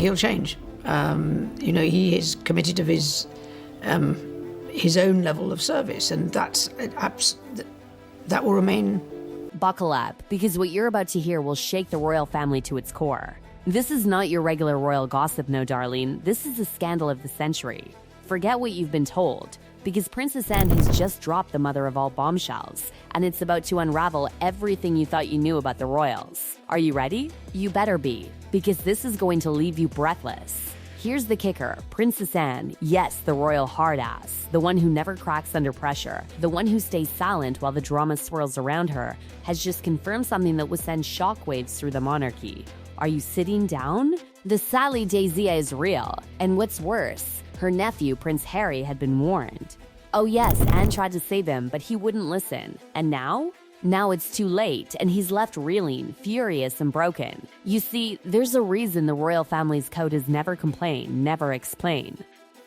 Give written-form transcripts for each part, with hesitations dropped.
he'll change. He is committed of his own level of service, and that will remain. Buckle up, because what you're about to hear will shake the royal family to its core. This is not your regular royal gossip, no, darling. This is the scandal of the century. Forget what you've been told, because Princess Anne has just dropped the mother of all bombshells, and it's about to unravel everything you thought you knew about the royals. Are you ready? You better be, because this is going to leave you breathless. Here's the kicker. Princess Anne, yes, the royal hard-ass, the one who never cracks under pressure, the one who stays silent while the drama swirls around her, has just confirmed something that will send shockwaves through the monarchy. Are you sitting down? The Sally Dossier is real, and what's worse, her nephew, Prince Harry, had been warned. Oh yes, Anne tried to save him, but he wouldn't listen. And now? Now it's too late, and he's left reeling, furious and broken. You see, there's a reason the royal family's code is never complain, never explain.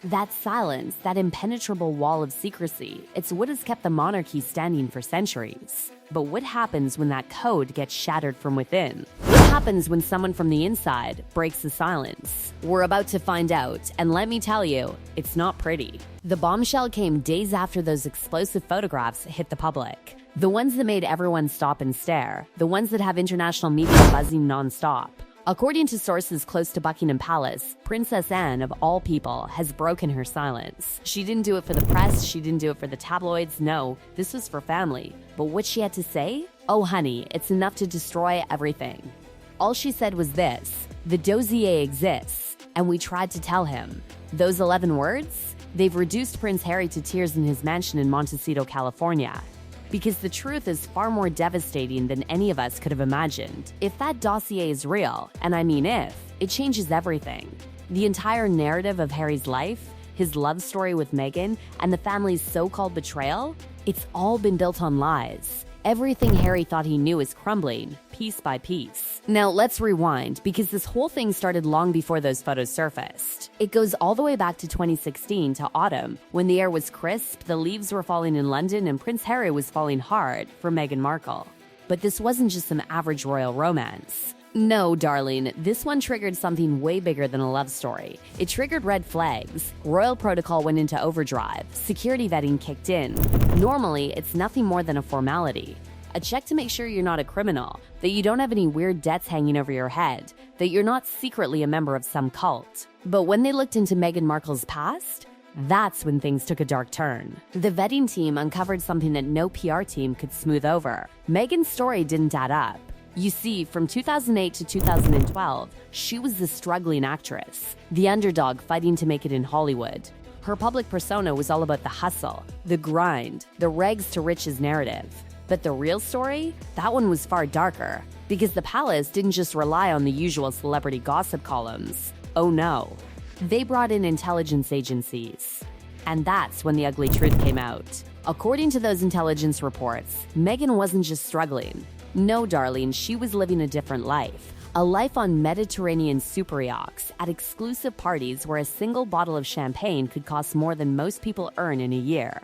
That silence, that impenetrable wall of secrecy, it's what has kept the monarchy standing for centuries. But what happens when that code gets shattered from within? What happens when someone from the inside breaks the silence? We're about to find out, and let me tell you, it's not pretty. The bombshell came days after those explosive photographs hit the public. The ones that made everyone stop and stare, the ones that have international media buzzing nonstop. According to sources close to Buckingham Palace, Princess Anne, of all people, has broken her silence. She didn't do it for the press, she didn't do it for the tabloids, no, this was for family. But what she had to say? Oh honey, it's enough to destroy everything. All she said was this: the Dossier exists, and we tried to tell him. Those 11 words? They've reduced Prince Harry to tears in his mansion in Montecito, California. Because the truth is far more devastating than any of us could have imagined. If that dossier is real, and I mean if, it changes everything. The entire narrative of Harry's life, his love story with Meghan, and the family's so-called betrayal, it's all been built on lies. Everything Harry thought he knew is crumbling, piece by piece. Now let's rewind, because this whole thing started long before those photos surfaced. It goes all the way back to 2016 to autumn, when the air was crisp, the leaves were falling in London, and Prince Harry was falling hard for Meghan Markle. But this wasn't just some average royal romance. No, darling, this one triggered something way bigger than a love story. It triggered red flags. Royal protocol went into overdrive. Security vetting kicked in. Normally, it's nothing more than a formality. A check to make sure you're not a criminal, that you don't have any weird debts hanging over your head, that you're not secretly a member of some cult. But when they looked into Meghan Markle's past, that's when things took a dark turn. The vetting team uncovered something that no PR team could smooth over. Meghan's story didn't add up. You see, from 2008 to 2012, she was the struggling actress, the underdog fighting to make it in Hollywood. Her public persona was all about the hustle, the grind, the rags to riches narrative. But the real story? That one was far darker, because the palace didn't just rely on the usual celebrity gossip columns. Oh no. They brought in intelligence agencies. And that's when the ugly truth came out. According to those intelligence reports, Meghan wasn't just struggling. No, darling, she was living a different life. A life on Mediterranean super yachts, at exclusive parties where a single bottle of champagne could cost more than most people earn in a year.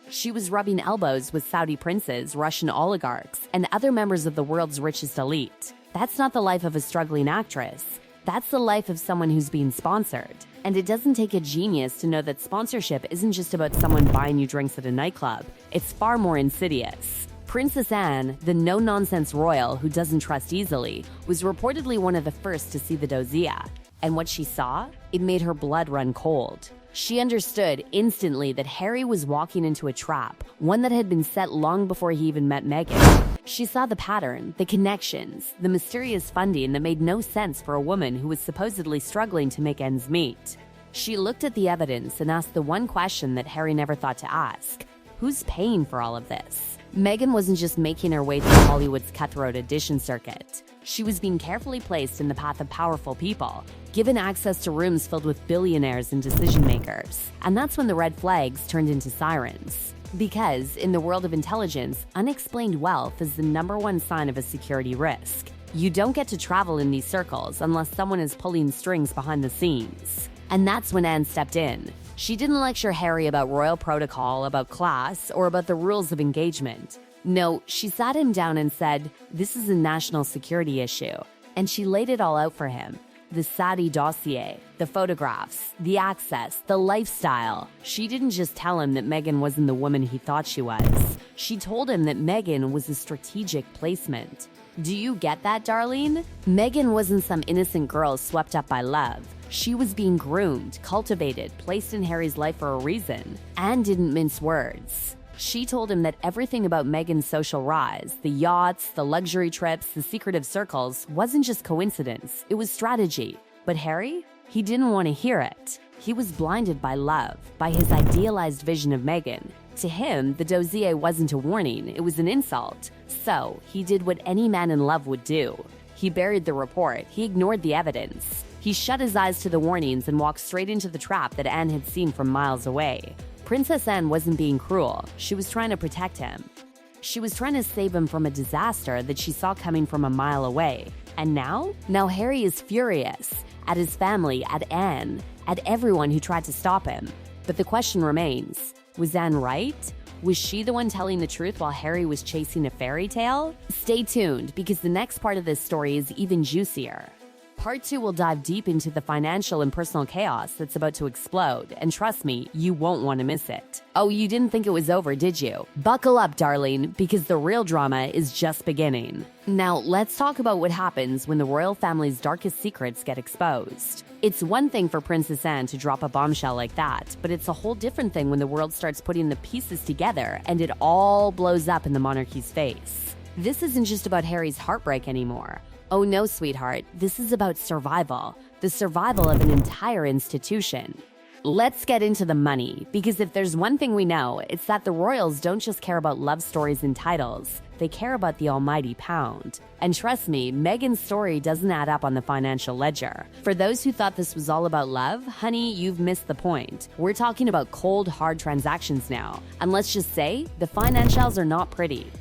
She was rubbing elbows with Saudi princes, Russian oligarchs, and other members of the world's richest elite. That's not the life of a struggling actress. That's the life of someone who's being sponsored. And it doesn't take a genius to know that sponsorship isn't just about someone buying you drinks at a nightclub. It's far more insidious. Princess Anne, the no-nonsense royal who doesn't trust easily, was reportedly one of the first to see the Dossier. And what she saw? It made her blood run cold. She understood instantly that Harry was walking into a trap, one that had been set long before he even met Meghan. She saw the pattern, the connections, the mysterious funding that made no sense for a woman who was supposedly struggling to make ends meet. She looked at the evidence and asked the one question that Harry never thought to ask: who's paying for all of this? Meghan wasn't just making her way through Hollywood's cutthroat audition circuit. She was being carefully placed in the path of powerful people, given access to rooms filled with billionaires and decision makers. And that's when the red flags turned into sirens. Because, in the world of intelligence, unexplained wealth is the #1 sign of a security risk. You don't get to travel in these circles unless someone is pulling strings behind the scenes. And that's when Anne stepped in. She didn't lecture Harry about royal protocol, about class, or about the rules of engagement. No, she sat him down and said, "This is a national security issue." And she laid it all out for him. The Saudi dossier, the photographs, the access, the lifestyle. She didn't just tell him that Meghan wasn't the woman he thought she was. She told him that Meghan was a strategic placement. Do you get that, Darlene? Meghan wasn't some innocent girl swept up by love. She was being groomed, cultivated, placed in Harry's life for a reason, and didn't mince words. She told him that everything about Meghan's social rise, the yachts, the luxury trips, the secretive circles, wasn't just coincidence, it was strategy. But Harry? He didn't want to hear it. He was blinded by love, by his idealized vision of Meghan. To him, the dossier wasn't a warning, it was an insult. So, he did what any man in love would do. He buried the report, he ignored the evidence. He shut his eyes to the warnings and walked straight into the trap that Anne had seen from miles away. Princess Anne wasn't being cruel, she was trying to protect him. She was trying to save him from a disaster that she saw coming from a mile away. And now? Now Harry is furious. At his family, at Anne, at everyone who tried to stop him. But the question remains, was Anne right? Was she the one telling the truth while Harry was chasing a fairy tale? Stay tuned, because the next part of this story is even juicier. Part 2 will dive deep into the financial and personal chaos that's about to explode, and trust me, you won't want to miss it. Oh, you didn't think it was over, did you? Buckle up, darling, because the real drama is just beginning. Now, let's talk about what happens when the royal family's darkest secrets get exposed. It's one thing for Princess Anne to drop a bombshell like that, but it's a whole different thing when the world starts putting the pieces together and it all blows up in the monarchy's face. This isn't just about Harry's heartbreak anymore. Oh no, sweetheart, this is about survival, the survival of an entire institution. Let's get into the money, because if there's one thing we know, it's that the royals don't just care about love stories and titles, they care about the almighty pound. And trust me, Meghan's story doesn't add up on the financial ledger. For those who thought this was all about love, honey, you've missed the point. We're talking about cold, hard transactions now. And let's just say, the financials are not pretty.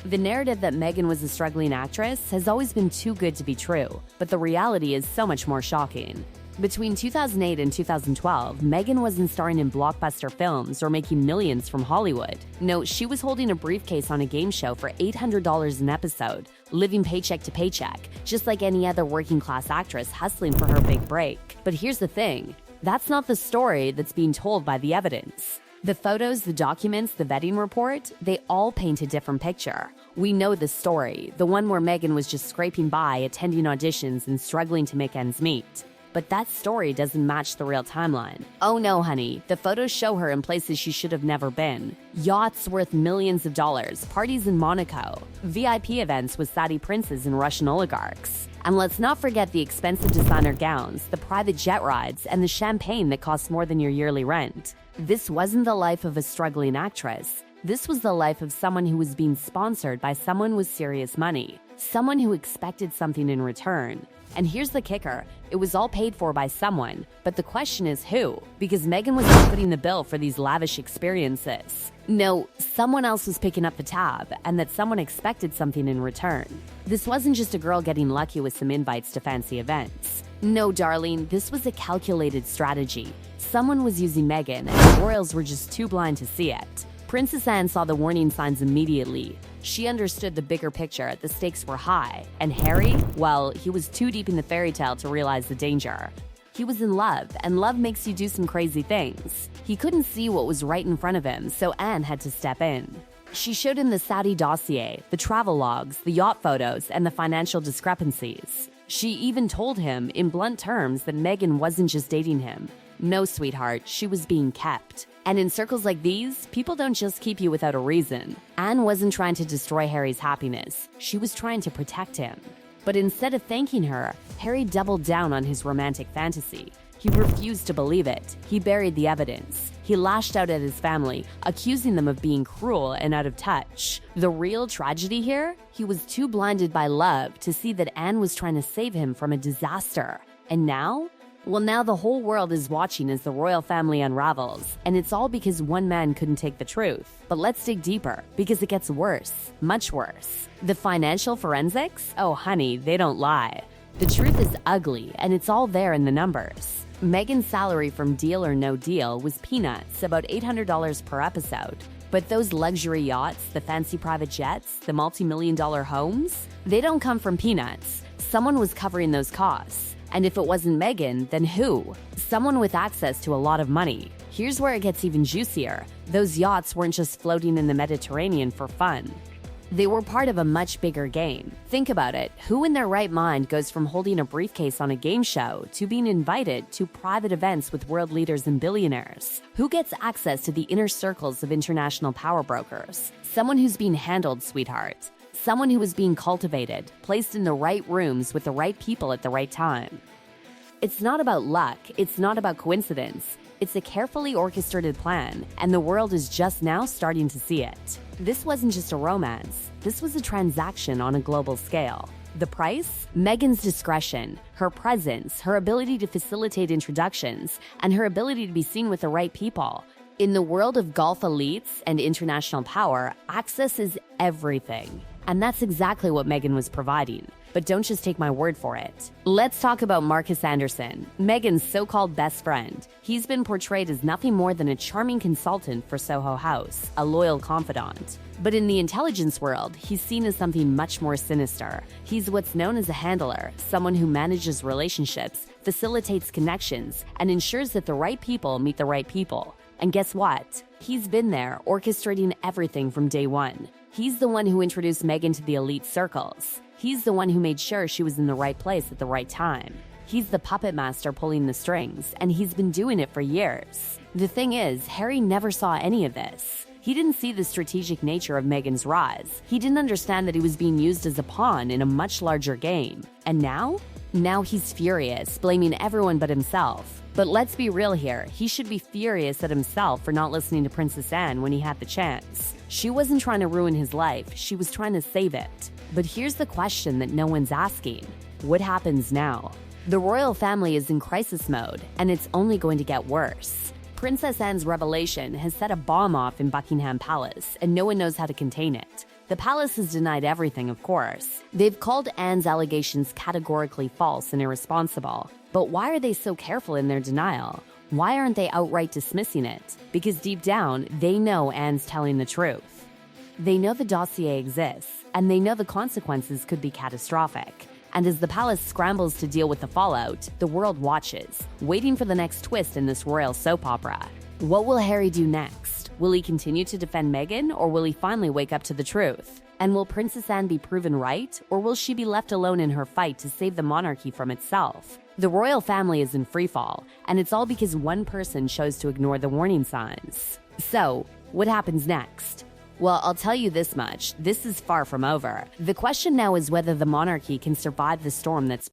The narrative that Meghan was a struggling actress has always been too good to be true, but the reality is so much more shocking. Between 2008 and 2012, Meghan wasn't starring in blockbuster films or making millions from Hollywood. No, she was holding a briefcase on a game show for $800 an episode, living paycheck to paycheck, just like any other working-class actress hustling for her big break. But here's the thing, that's not the story that's being told by the evidence. The photos, the documents, the vetting report, they all paint a different picture. We know the story, the one where Meghan was just scraping by, attending auditions, and struggling to make ends meet. But that story doesn't match the real timeline. Oh no, honey, the photos show her in places she should have never been. Yachts worth millions of dollars, parties in Monaco, VIP events with Saudi princes and Russian oligarchs. And let's not forget the expensive designer gowns, the private jet rides, and the champagne that costs more than your yearly rent. This wasn't the life of a struggling actress. This was the life of someone who was being sponsored by someone with serious money, someone who expected something in return. And here's the kicker, it was all paid for by someone, but the question is who? Because Meghan was not footing the bill for these lavish experiences. No, someone else was picking up the tab, and that someone expected something in return. This wasn't just a girl getting lucky with some invites to fancy events. No, darling, this was a calculated strategy. Someone was using Meghan, and the royals were just too blind to see it. Princess Anne saw the warning signs immediately. She understood the bigger picture, the stakes were high. And Harry, well, he was too deep in the fairy tale to realize the danger. He was in love, and love makes you do some crazy things. He couldn't see what was right in front of him, so Anne had to step in. She showed him the Saudi dossier, the travel logs, the yacht photos, and the financial discrepancies. She even told him, in blunt terms, that Meghan wasn't just dating him. No, sweetheart, she was being kept. And in circles like these, people don't just keep you without a reason. Anne wasn't trying to destroy Harry's happiness. She was trying to protect him. But instead of thanking her, Harry doubled down on his romantic fantasy. He refused to believe it. He buried the evidence. He lashed out at his family, accusing them of being cruel and out of touch. The real tragedy here? He was too blinded by love to see that Anne was trying to save him from a disaster. And now? Well, now the whole world is watching as the royal family unravels, and it's all because one man couldn't take the truth. But let's dig deeper, because it gets worse, much worse. The financial forensics? Oh, honey, they don't lie. The truth is ugly, and it's all there in the numbers. Meghan's salary from Deal or No Deal was peanuts, about $800 per episode. But those luxury yachts, the fancy private jets, the multi-million-dollar homes, they don't come from peanuts. Someone was covering those costs. And if it wasn't Meghan, then who? Someone with access to a lot of money. Here's where it gets even juicier. Those yachts weren't just floating in the Mediterranean for fun. They were part of a much bigger game. Think about it. Who in their right mind goes from holding a briefcase on a game show to being invited to private events with world leaders and billionaires? Who gets access to the inner circles of international power brokers? Someone who's being handled, sweetheart. Someone who is being cultivated, placed in the right rooms with the right people at the right time. It's not about luck. It's not about coincidence. It's a carefully orchestrated plan, and the world is just now starting to see it. This wasn't just a romance. This was a transaction on a global scale. The price? Meghan's discretion, her presence, her ability to facilitate introductions, and her ability to be seen with the right people. In the world of golf elites and international power, access is everything. And that's exactly what Meghan was providing. But don't just take my word for it. Let's talk about Marcus Anderson, Meghan's so-called best friend. He's been portrayed as nothing more than a charming consultant for Soho House, a loyal confidant. But in the intelligence world, he's seen as something much more sinister. He's what's known as a handler, someone who manages relationships, facilitates connections, and ensures that the right people meet the right people. And guess what? He's been there, orchestrating everything from day one. He's the one who introduced Meghan to the elite circles. He's the one who made sure she was in the right place at the right time. He's the puppet master pulling the strings, and he's been doing it for years. The thing is, Harry never saw any of this. He didn't see the strategic nature of Meghan's rise. He didn't understand that he was being used as a pawn in a much larger game. And now? Now he's furious, blaming everyone but himself. But let's be real here, he should be furious at himself for not listening to Princess Anne when he had the chance. She wasn't trying to ruin his life, she was trying to save it. But here's the question that no one's asking. What happens now? The royal family is in crisis mode, and it's only going to get worse. Princess Anne's revelation has set a bomb off in Buckingham Palace, and no one knows how to contain it. The palace has denied everything, of course. They've called Anne's allegations categorically false and irresponsible. But why are they so careful in their denial? Why aren't they outright dismissing it? Because deep down, they know Anne's telling the truth. They know the dossier exists, and they know the consequences could be catastrophic. And as the palace scrambles to deal with the fallout, the world watches, waiting for the next twist in this royal soap opera. What will Harry do next? Will he continue to defend Meghan, or will he finally wake up to the truth? And will Princess Anne be proven right, or will she be left alone in her fight to save the monarchy from itself? The royal family is in freefall, and it's all because one person chose to ignore the warning signs. So, what happens next? Well, I'll tell you this much, this is far from over. The question now is whether the monarchy can survive the storm that's